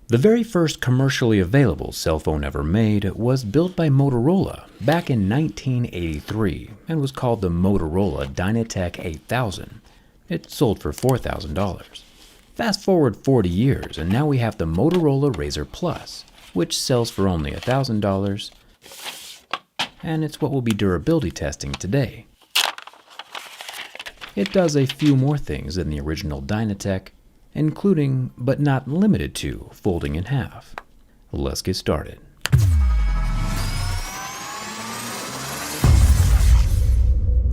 The very first commercially available cell phone ever made was built by Motorola back in 1983 and was called the Motorola Dynatec 8000. It sold for $4,000. Fast forward 40 years and now we have the Motorola Razr Plus, which sells for only $1,000, and it's what we'll be durability testing today. It does a few more things than the original Dynatec, including, but not limited to, folding in half. Let's get started.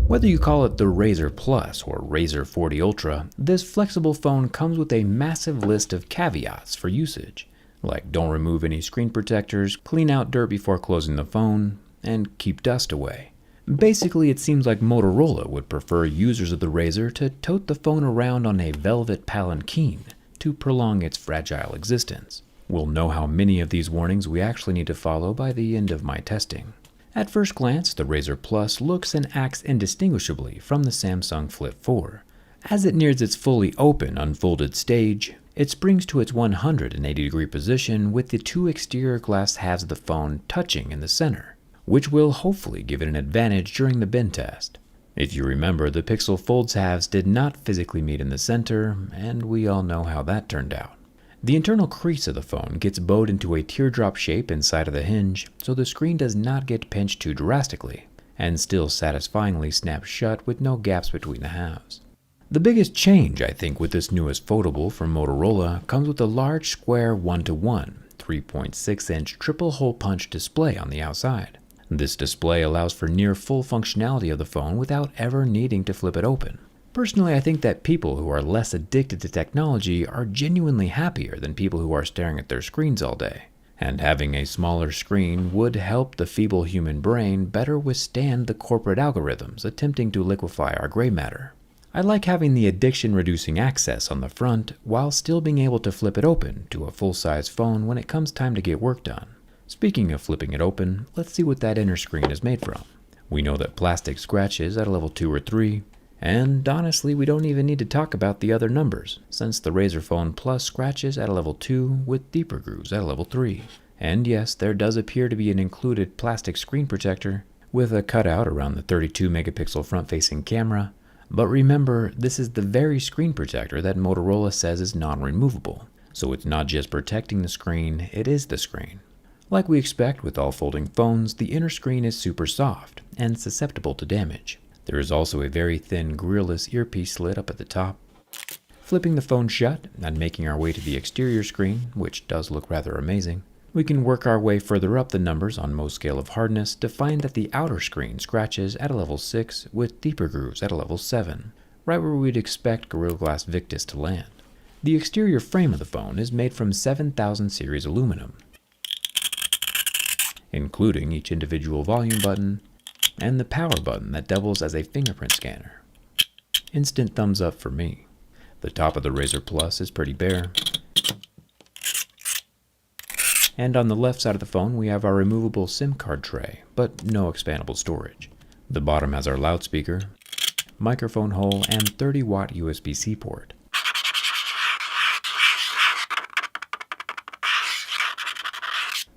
Whether you call it the Razr Plus or Razr 40 Ultra, this flexible phone comes with a massive list of caveats for usage, like don't remove any screen protectors, clean out dirt before closing the phone, and keep dust away. Basically, it seems like Motorola would prefer users of the Razr to tote the phone around on a velvet palanquin to prolong its fragile existence. We'll know how many of these warnings we actually need to follow by the end of my testing. At first glance, the Razr Plus looks and acts indistinguishably from the Samsung Flip 4. As it nears its fully open, unfolded stage, it springs to its 180-degree position with the two exterior glass halves of the phone touching in the center, which will hopefully give it an advantage during the bend test. If you remember, the Pixel Fold's halves did not physically meet in the center, and we all know how that turned out. The internal crease of the phone gets bowed into a teardrop shape inside of the hinge, so the screen does not get pinched too drastically, and still satisfyingly snaps shut with no gaps between the halves. The biggest change, I think, with this newest foldable from Motorola comes with a large square 1:1, 3.6-inch triple-hole punch display on the outside. This display allows for near full functionality of the phone without ever needing to flip it open. Personally, I think that people who are less addicted to technology are genuinely happier than people who are staring at their screens all day. And having a smaller screen would help the feeble human brain better withstand the corporate algorithms attempting to liquefy our gray matter. I like having the addiction-reducing access on the front while still being able to flip it open to a full-size phone when it comes time to get work done. Speaking of flipping it open, let's see what that inner screen is made from. We know that plastic scratches at a level 2 or 3, and honestly we don't even need to talk about the other numbers, since the Razr Phone Plus scratches at a level 2 with deeper grooves at a level 3. And yes, there does appear to be an included plastic screen protector with a cutout around the 32 megapixel front-facing camera, but remember, this is the very screen protector that Motorola says is non-removable, so it's not just protecting the screen, it is the screen. Like we expect with all folding phones, the inner screen is super soft and susceptible to damage. There is also a very thin grillless earpiece slit up at the top. Flipping the phone shut and making our way to the exterior screen, which does look rather amazing, we can work our way further up the numbers on Mohs scale of hardness to find that the outer screen scratches at a level 6 with deeper grooves at a level 7, right where we'd expect Gorilla Glass Victus to land. The exterior frame of the phone is made from 7000 series aluminum, including each individual volume button and the power button that doubles as a fingerprint scanner. Instant thumbs up for me. The top of the Razr Plus is pretty bare. And on the left side of the phone we have our removable SIM card tray, but no expandable storage. The bottom has our loudspeaker, microphone hole, and 30-watt USB-C port.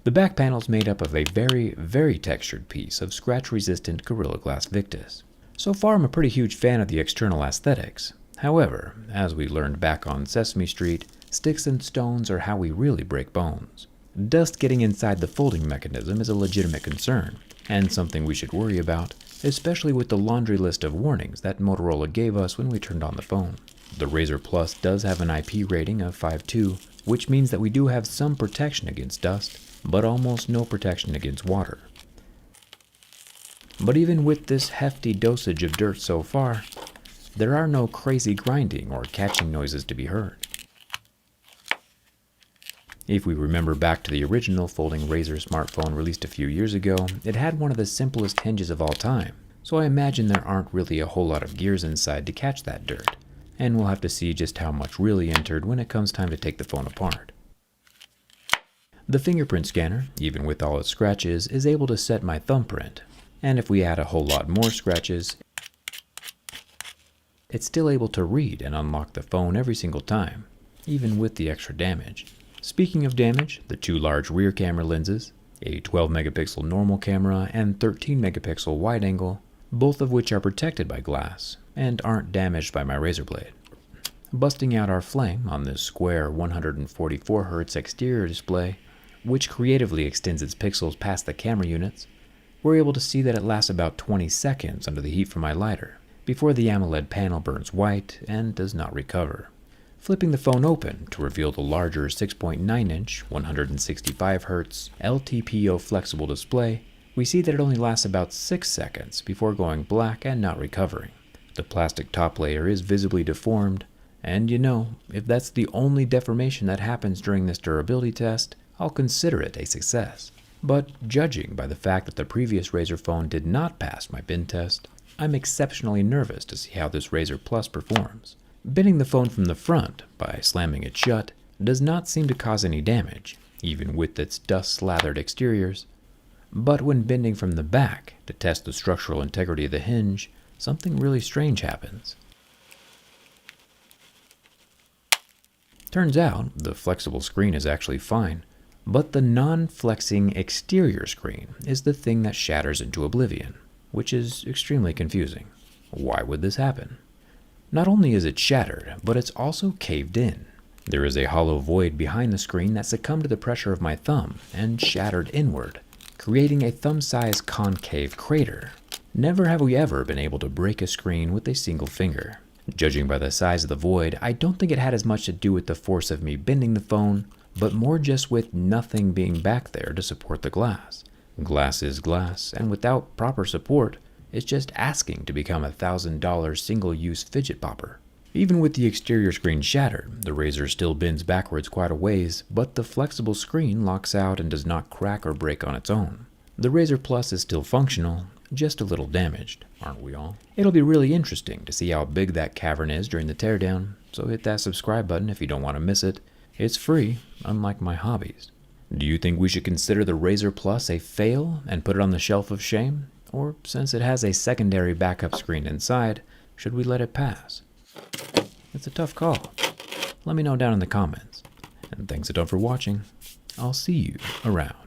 The back panel is made up of a very, very textured piece of scratch-resistant Gorilla Glass Victus. So far I'm a pretty huge fan of the external aesthetics. However, as we learned back on Sesame Street, sticks and stones are how we really break bones. Dust getting inside the folding mechanism is a legitimate concern, and something we should worry about, especially with the laundry list of warnings that Motorola gave us when we turned on the phone. The Razr Plus does have an IP rating of 5.2, which means that we do have some protection against dust, but almost no protection against water. But even with this hefty dosage of dirt so far, there are no crazy grinding or catching noises to be heard. If we remember back to the original folding Razr smartphone released a few years ago, it had one of the simplest hinges of all time, so I imagine there aren't really a whole lot of gears inside to catch that dirt, and we'll have to see just how much really entered when it comes time to take the phone apart. The fingerprint scanner, even with all its scratches, is able to set my thumbprint, and if we add a whole lot more scratches, it's still able to read and unlock the phone every single time, even with the extra damage. Speaking of damage, the two large rear camera lenses, a 12 megapixel normal camera and 13 megapixel wide angle, both of which are protected by glass and aren't damaged by my razor blade. Busting out our flame on this square 144Hz exterior display, which creatively extends its pixels past the camera units, we're able to see that it lasts about 20 seconds under the heat from my lighter, before the AMOLED panel burns white and does not recover. Flipping the phone open to reveal the larger 6.9-inch 165Hz LTPO flexible display, we see that it only lasts about 6 seconds before going black and not recovering. The plastic top layer is visibly deformed, and if that's the only deformation that happens during this durability test, I'll consider it a success. But judging by the fact that the previous Razr phone did not pass my bend test, I'm exceptionally nervous to see how this Razr Plus performs. Bending the phone from the front by slamming it shut does not seem to cause any damage, even with its dust-slathered exteriors. But when bending from the back to test the structural integrity of the hinge, something really strange happens. Turns out the flexible screen is actually fine, but the non-flexing exterior screen is the thing that shatters into oblivion, which is extremely confusing. Why would this happen? Not only is it shattered, but it's also caved in. There is a hollow void behind the screen that succumbed to the pressure of my thumb and shattered inward, creating a thumb-sized concave crater. Never have we ever been able to break a screen with a single finger. Judging by the size of the void, I don't think it had as much to do with the force of me bending the phone, but more just with nothing being back there to support the glass. Glass is glass, and without proper support, it's just asking to become a $1,000 single-use fidget popper. Even with the exterior screen shattered, the Razr still bends backwards quite a ways, but the flexible screen locks out and does not crack or break on its own. The Razr Plus is still functional, just a little damaged, aren't we all? It'll be really interesting to see how big that cavern is during the teardown, so hit that subscribe button if you don't want to miss it. It's free, unlike my hobbies. Do you think we should consider the Razr Plus a fail and put it on the shelf of shame? Or, since it has a secondary backup screen inside, should we let it pass? It's a tough call. Let me know down in the comments. And thanks a ton for watching. I'll see you around.